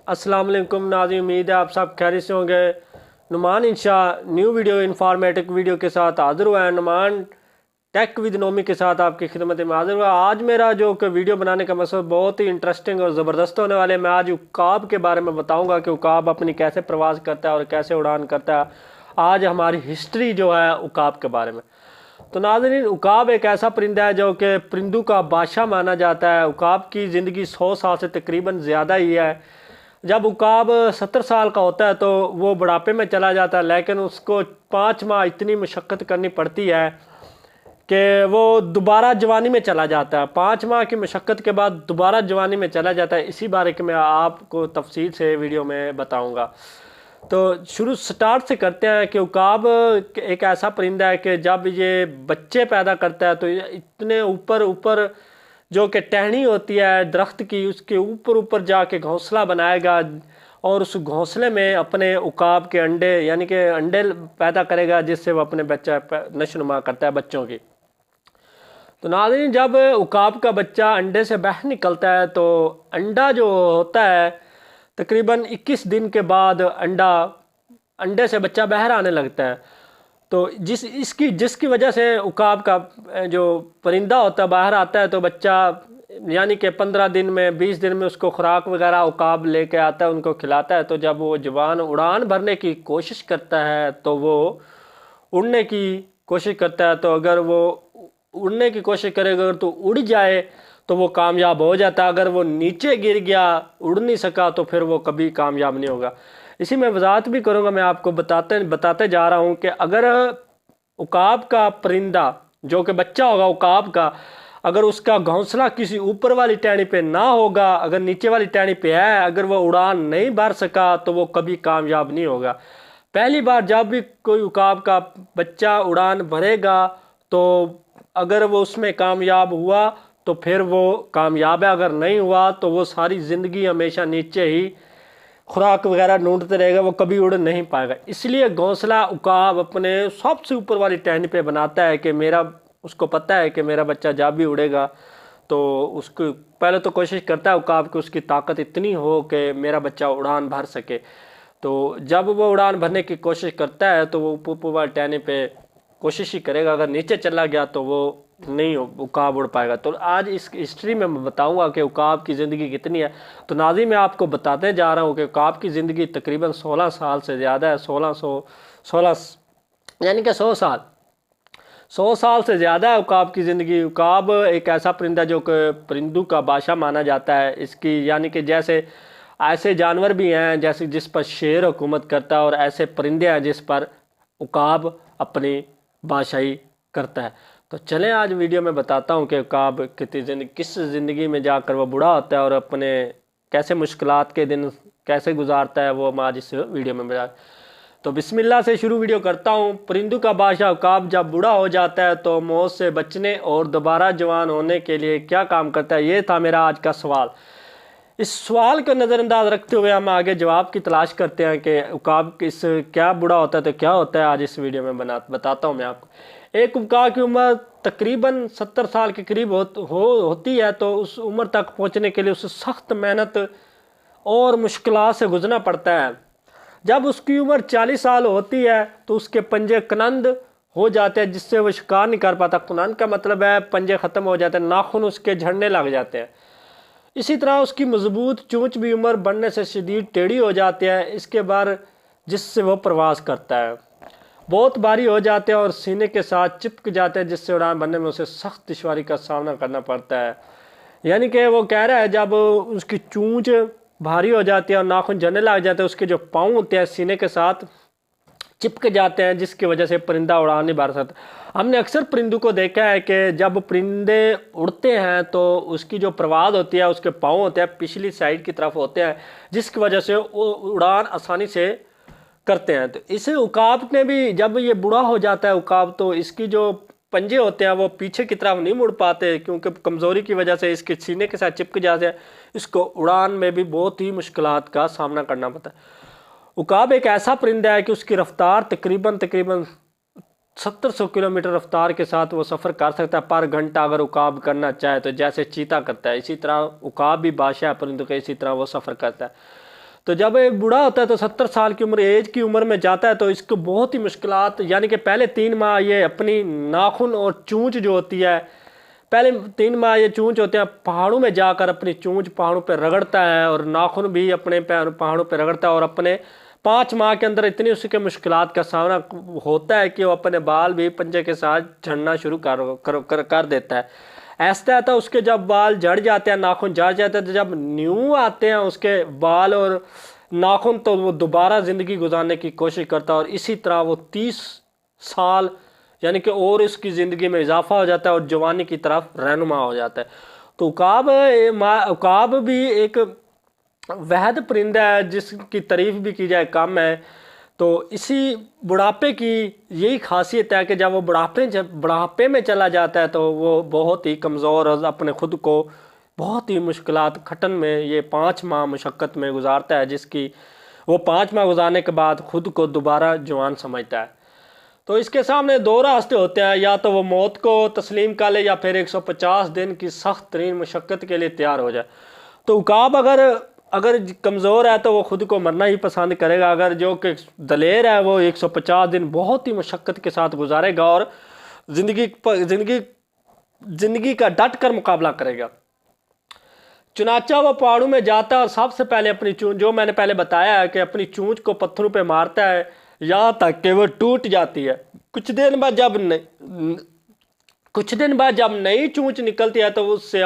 अस्सलाम वालेकुम नाज़रीन, उम्मीद है आप सब खैरियत से होंगे। नुमान इंशाअल्लाह न्यू वीडियो इन्फॉर्मेटिव वीडियो के साथ हाजिर हुआ है। नुमान टेक विद नोमी के साथ आपकी खिदमत में हाजिर हुआ। आज मेरा जो वीडियो बनाने का मकसद बहुत ही इंटरेस्टिंग और ज़बरदस्त होने वाले। मैं आज उकाब के बारे में बताऊंगा कि उकाब अपनी कैसे प्रवास करता है और कैसे उड़ान करता है। आज हमारी हिस्ट्री जो है उकाब के बारे में। तो नाज़रीन, उकाब एक ऐसा परिंदा है जो कि परिंदों का बादशाह माना जाता है। उकाब की ज़िंदगी 100 साल से तकरीबन ज़्यादा ही है। जब उकाब 70 साल का होता है तो वो बुढ़ापे में चला जाता है, लेकिन उसको 5 माह इतनी मशक्क़त करनी पड़ती है कि वो दोबारा जवानी में चला जाता है। 5 माह की मशक्क़त के बाद दोबारा जवानी में चला जाता है। इसी बारे में मैं आपको तफसील से वीडियो में बताऊंगा। तो स्टार्ट से करते हैं कि उकाब एक ऐसा परिंदा है कि जब ये बच्चे पैदा करता है तो इतने ऊपर जो कि टहनी होती है दरख्त की, उसके ऊपर जाके घोंसला बनाएगा और उस घोंसले में अपने उकाब के अंडे यानी कि अंडे पैदा करेगा, जिससे वो अपने बच्चा नशोनुमा करता है बच्चों की। तो नाज़रीन, जब उकाब का बच्चा अंडे से बाहर निकलता है तो अंडा जो होता है तकरीबन 21 दिन के बाद अंडे से बच्चा बाहर आने लगता है। तो जिसकी वजह से उकाब का जो परिंदा होता है बाहर आता है तो बच्चा यानी कि 15 दिन में 20 दिन में उसको खुराक वगैरह उकाब लेके आता है, उनको खिलाता है। तो जब वो जवान उड़ान भरने की कोशिश करता है तो वो उड़ने की कोशिश करता है। तो अगर वो उड़ने की कोशिश करेगा अगर तो उड़ जाए तो वो कामयाब हो जाता है। अगर वो नीचे गिर गया, उड़ नहीं सका, तो फिर वो कभी कामयाब नहीं होगा। इसी में वजाहत भी करूँगा। मैं आपको बताते जा रहा हूँ कि अगर उकाब का परिंदा जो कि बच्चा होगा उकाब का, अगर उसका घोंसला किसी ऊपर वाली टहनी पे ना होगा, अगर नीचे वाली टहनी पे है, अगर वो उड़ान नहीं भर सका तो वो कभी कामयाब नहीं होगा। पहली बार जब भी कोई उकाब का बच्चा उड़ान भरेगा तो अगर वो उसमें कामयाब हुआ तो फिर वो कामयाब है, अगर नहीं हुआ तो वो सारी ज़िंदगी हमेशा नीचे ही खुराक वगैरह ढूंढते रहेगा, वो कभी उड़ नहीं पाएगा। इसलिए घोंसला उकाब अपने सबसे ऊपर वाली टहनी पे बनाता है कि उसको पता है कि मेरा बच्चा जब भी उड़ेगा तो उसको पहले तो कोशिश करता है उकाब कि उसकी ताकत इतनी हो कि मेरा बच्चा उड़ान भर सके। तो जब वो उड़ान भरने की कोशिश करता है तो वो ऊपर वाली टहनी पे कोशिश ही करेगा, अगर नीचे चला गया तो वो नहीं उकाब उड़ पाएगा। तो आज इस हिस्ट्री में मैं बताऊंगा कि उकाब की ज़िंदगी कितनी है। तो नाज़रीन, मैं आपको बताते जा रहा हूँ कि उकाब की ज़िंदगी तकरीबन 16 साल से ज़्यादा है। 16 यानी कि 100 साल से ज़्यादा है उकाब की ज़िंदगी। उकाब एक ऐसा परिंदा जो कि परिंदों का बादशाह माना जाता है। इसकी यानी कि जैसे ऐसे जानवर भी हैं जैसे जिस पर शेर हुकूमत करता है, और ऐसे परिंदे हैं जिस पर उकाब अपनी बादशाही करता है। तो चलें आज वीडियो में बताता हूँ कि उकाब किस ज़िंदगी में जाकर वो बूढ़ा होता है और अपने कैसे मुश्किलात के दिन कैसे गुजारता है, वो हम आज इस वीडियो में बता। तो बिस्मिल्लाह से शुरू वीडियो करता हूँ। परिंदों का बादशाह उकाब जब बूढ़ा हो जाता है तो मौत से बचने और दोबारा जवान होने के लिए क्या काम करता है, ये था मेरा आज का सवाल। इस सवाल को नज़रअंदाज रखते हुए हम आगे जवाब की तलाश करते हैं कि उकाब क्या बूढ़ा होता है तो क्या होता है। आज इस वीडियो में बताता हूँ मैं आपको। एक उकाब की उम्र तकरीबन 70 साल के करीब होती है। तो उस उम्र तक पहुँचने के लिए उसे सख्त मेहनत और मुश्किलात से गुजरना पड़ता है। जब उसकी उम्र 40 साल होती है तो उसके पंजे कनंद हो जाते हैं, जिससे वो शिकार नहीं कर पाता। कनंद का मतलब है पंजे ख़त्म हो जाते हैं, नाखून उसके झड़ने लग जाते हैं। इसी तरह उसकी मजबूत चोंच भी उम्र बढ़ने से शदीद टेढ़ी हो जाती है। इसके बाद जिससे वो प्रवास करता है बहुत भारी हो जाते हैं और सीने के साथ चिपक जाते हैं, जिससे उड़ान भरने में उसे सख्त दुश्वारी का सामना करना पड़ता है। यानी कि वो कह रहा है जब उसकी चोंच भारी हो जाती है और नाखून झड़ने लग जाते हैं, उसके जो पाँव होते हैं सीने के साथ चिपक जाते हैं, जिसकी वजह से परिंदा उड़ान नहीं भर सकता। हमने अक्सर परिंदों को देखा है कि जब परिंदे उड़ते हैं तो उसकी जो परवाज़ होती है उसके पाँव होते हैं पिछली साइड की तरफ होते हैं, जिसकी वजह से वो उड़ान आसानी से करते हैं। तो इसे उकाब ने भी जब ये बूढ़ा हो जाता है उकाब, तो इसकी जो पंजे होते हैं वो पीछे की तरफ नहीं मुड़ पाते, क्योंकि कमज़ोरी की वजह से इसके सीने के साथ चिपक जाते हैं। इसको उड़ान में भी बहुत ही मुश्किलात का सामना करना पड़ता है। उकाब एक ऐसा परिंदा है कि उसकी रफ्तार तकरीबन 700 किलोमीटर रफ्तार के साथ वो सफ़र कर सकता है पर घंटा, अगर उकाब करना चाहे तो, जैसे चीता करता है। इसी तरह उकाब भी बादशाह परिंदों के इसी तरह वो सफ़र करता है। تو جب یہ بوڑھا ہوتا ہے تو 70 سال کی عمر ایج کی عمر میں جاتا ہے تو اس کو بہت ہی مشکلات، یعنی کہ پہلے 3 ماہ یہ اپنی ناخن اور چونچ جو ہوتی ہے، پہلے 3 ماہ یہ چونچ ہوتے ہیں پہاڑوں میں جا کر اپنی چونچ پہاڑوں پہ رگڑتا ہے اور ناخن بھی اپنے پہاڑوں پہ رگڑتا ہے، اور اپنے 5 ماہ کے اندر اتنی اس کے مشکلات کا سامنا ہوتا ہے کہ وہ اپنے بال بھی پنجے کے ساتھ جھڑنا شروع کر دیتا ہے۔ ایسا ہے تو اس کے جب بال جھڑ جاتے ہیں، ناخن جھڑ جاتے ہیں، تو جب نیو آتے ہیں اس کے بال اور ناخن تو وہ دوبارہ زندگی گزارنے کی کوشش کرتا ہے، اور اسی طرح وہ 30 سال یعنی کہ اور اس کی زندگی میں اضافہ ہو جاتا ہے اور جوانی کی طرف رہنما ہو جاتا ہے۔ تو عقاب بھی ایک وحد پرندہ ہے جس کی تعریف بھی کی جائے کم ہے۔ تو اسی بڑھاپے کی یہی خاصیت ہے کہ جب وہ بڑھاپے میں چلا جاتا ہے تو وہ بہت ہی کمزور اور اپنے خود کو بہت ہی مشکلات کھٹن میں یہ 5 ماہ مشقت میں گزارتا ہے، جس کی وہ 5 ماہ گزارنے کے بعد خود کو دوبارہ جوان سمجھتا ہے۔ تو اس کے سامنے 2 راستے ہوتے ہیں، یا تو وہ موت کو تسلیم کر لے یا پھر 150 دن کی سخت ترین مشقت کے لیے تیار ہو جائے۔ تو عقاب اگر کمزور ہے تو وہ خود کو مرنا ہی پسند کرے گا، اگر جو کہ دلیر ہے وہ 150 دن بہت ہی مشقت کے ساتھ گزارے گا اور زندگی کا ڈٹ کر مقابلہ کرے گا۔ چنانچہ وہ پہاڑوں میں جاتا ہے اور سب سے پہلے اپنی چونچ، جو میں نے پہلے بتایا ہے کہ اپنی چونچ کو پتھروں پہ مارتا ہے یہاں تک کہ وہ ٹوٹ جاتی ہے۔ کچھ دن بعد جب نئی چونچ نکلتی ہے تو اس سے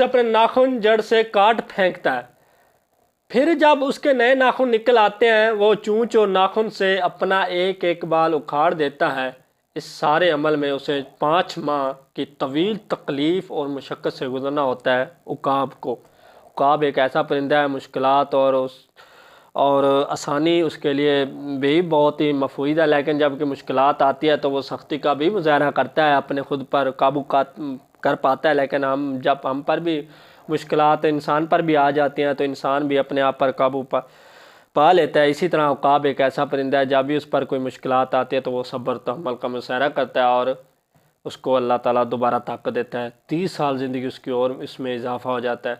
اپنے ناخن جڑ سے کاٹ پھینکتا ہے۔ پھر جب اس کے نئے ناخن نکل آتے ہیں وہ چونچ اور ناخن سے اپنا ایک ایک بال اکھاڑ دیتا ہے۔ اس سارے عمل میں اسے 5 ماہ کی طویل تکلیف اور مشقت سے گزرنا ہوتا ہے عقاب کو۔ عقاب ایک ایسا پرندہ ہے، مشکلات اور آسانی اس کے لیے بھی بہت ہی مفید ہے، لیکن جب کہ مشکلات آتی ہے تو وہ سختی کا بھی مظاہرہ کرتا ہے، اپنے خود پر قابو کر پاتا ہے۔ لیکن جب ہم پر بھی مشکلات انسان پر بھی آ جاتی ہیں تو انسان بھی اپنے آپ پر قابو پا لیتا ہے۔ اسی طرح عقاب ایک ایسا پرندہ ہے، جب بھی اس پر کوئی مشکلات آتی ہے تو وہ صبر تحمل کا مظاہرہ کرتا ہے اور اس کو اللہ تعالیٰ دوبارہ طاقت دیتا ہے۔ 30 سال زندگی اس کی اور اس میں اضافہ ہو جاتا ہے۔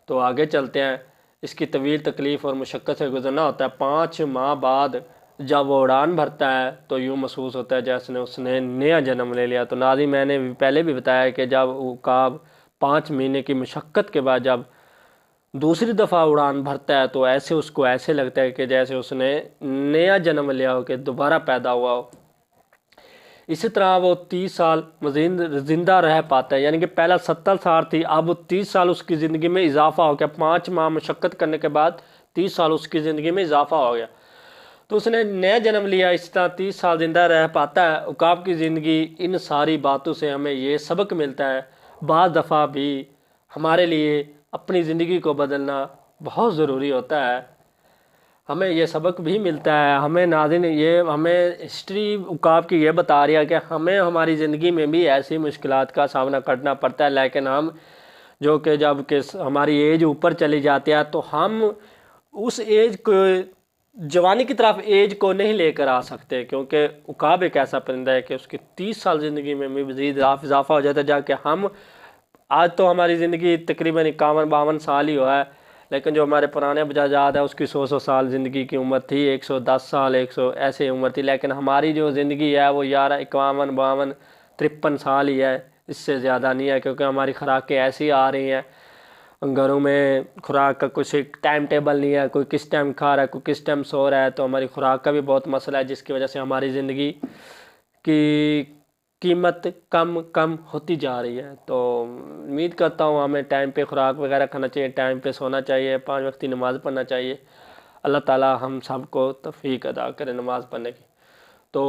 تو آگے چلتے ہیں۔ اس کی طویل تکلیف اور مشقت سے گزرنا ہوتا ہے۔ 5 ماہ بعد جب وہ اڑان بھرتا ہے تو یوں محسوس ہوتا ہے جیسے اس نے نیا جنم لے لیا۔ تو ناظرین، میں نے پہلے بھی بتایا کہ جب عقاب 5 مہینے کی مشقت کے بعد جب دوسری دفعہ اڑان بھرتا ہے تو اس کو ایسے لگتا ہے کہ جیسے اس نے نیا جنم لیا ہو، کہ دوبارہ پیدا ہوا ہو۔ اسی طرح وہ 30 سال مزید زندہ رہ پاتا ہے، یعنی کہ پہلا 70 سال تھی، اب 30 سال اس کی زندگی میں اضافہ ہو گیا۔ 5 ماہ مشقت کرنے کے بعد 30 سال اس کی زندگی میں اضافہ ہو گیا، تو اس نے نیا جنم لیا۔ اس طرح 30 سال زندہ رہ پاتا ہے۔ عقاب کی زندگی، ان ساری باتوں سے ہمیں یہ سبق ملتا ہے، بعض دفعہ بھی ہمارے لیے اپنی زندگی کو بدلنا بہت ضروری ہوتا ہے۔ ہمیں یہ سبق بھی ملتا ہے۔ ہمیں ناظرین، ہمیں ہسٹری عقاب کی یہ بتا رہی ہے کہ ہمیں ہماری زندگی میں بھی ایسی مشکلات کا سامنا کرنا پڑتا ہے، لیکن ہم جو کہ جب کہ ہماری ایج اوپر چلی جاتی ہے تو ہم اس ایج کو، جوانی کی طرف ایج کو نہیں لے کر آ سکتے، کیونکہ عقاب ایک ایسا پرندہ ہے کہ اس کی 30 سال زندگی میں بھی مزید اضافہ ہو جاتا ہے، جا کہ ہم آج تو ہماری زندگی تقریباً 51-52 سال ہی ہوا ہے، لیکن جو ہمارے پرانے بجاجات ہیں اس کی 100 سال زندگی کی عمر تھی، 110 سال 100 ایسے عمر تھی، لیکن ہماری جو زندگی ہے وہ 51-52 53 سال ہی ہے، اس سے زیادہ نہیں ہے، کیونکہ ہماری خوراکیں ایسی آ رہی ہیں، گھروں میں خوراک کا کچھ ٹائم ٹیبل نہیں ہے، کوئی کس ٹائم کھا رہا ہے، کوئی کس ٹائم سو رہا ہے، تو ہماری خوراک کا بھی بہت مسئلہ ہے، جس کی وجہ سے ہماری زندگی کی قیمت کم ہوتی جا رہی ہے۔ تو امید کرتا ہوں ہمیں ٹائم پہ خوراک وغیرہ کھانا چاہیے، ٹائم پہ سونا چاہیے، 5 وقتی نماز پڑھنا چاہیے۔ اللہ تعالیٰ ہم سب کو توفیق عطا کرے نماز پڑھنے کی، تو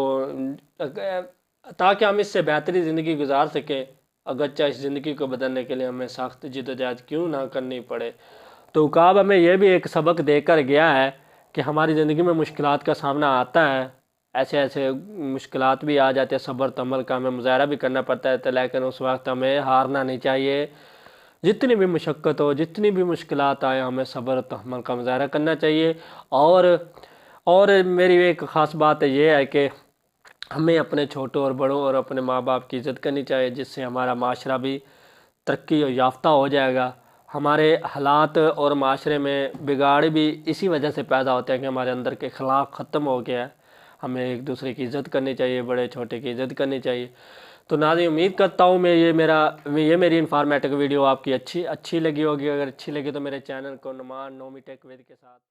تاکہ ہم اس سے بہتری زندگی گزار سکیں، اگرچہ اس زندگی کو بدلنے کے لیے ہمیں سخت جدوجہد کیوں نہ کرنی پڑے۔ تو عقاب ہمیں یہ بھی ایک سبق دے کر گیا ہے کہ ہماری زندگی میں مشکلات کا سامنا آتا ہے، ایسے مشکلات بھی آ جاتے ہیں، صبر تحمل کا ہمیں مظاہرہ بھی کرنا پڑتا ہے، لیکن اس وقت ہمیں ہارنا نہیں چاہیے۔ جتنی بھی مشقت ہو، جتنی بھی مشکلات آئے، ہمیں صبر تحمل کا مظاہرہ کرنا چاہیے۔ اور میری ایک خاص بات یہ ہے کہ ہمیں اپنے چھوٹوں اور بڑوں اور اپنے ماں باپ کی عزت کرنی چاہیے، جس سے ہمارا معاشرہ بھی ترقی یافتہ ہو جائے گا۔ ہمارے حالات اور معاشرے میں بگاڑ بھی اسی وجہ سے پیدا ہوتے ہیں کہ ہمارے اندر کے اخلاق ختم ہو گیا ہے. ہمیں ایک دوسرے کی عزت کرنی چاہیے, بڑے چھوٹے کی عزت کرنی چاہیے. تو ناظرین امید کرتا ہوں میں یہ میری انفارمیٹک ویڈیو آپ کی اچھی لگی ہوگی. اگر اچھی لگی تو میرے چینل کو نعمان نومی ٹیک ود کے ساتھ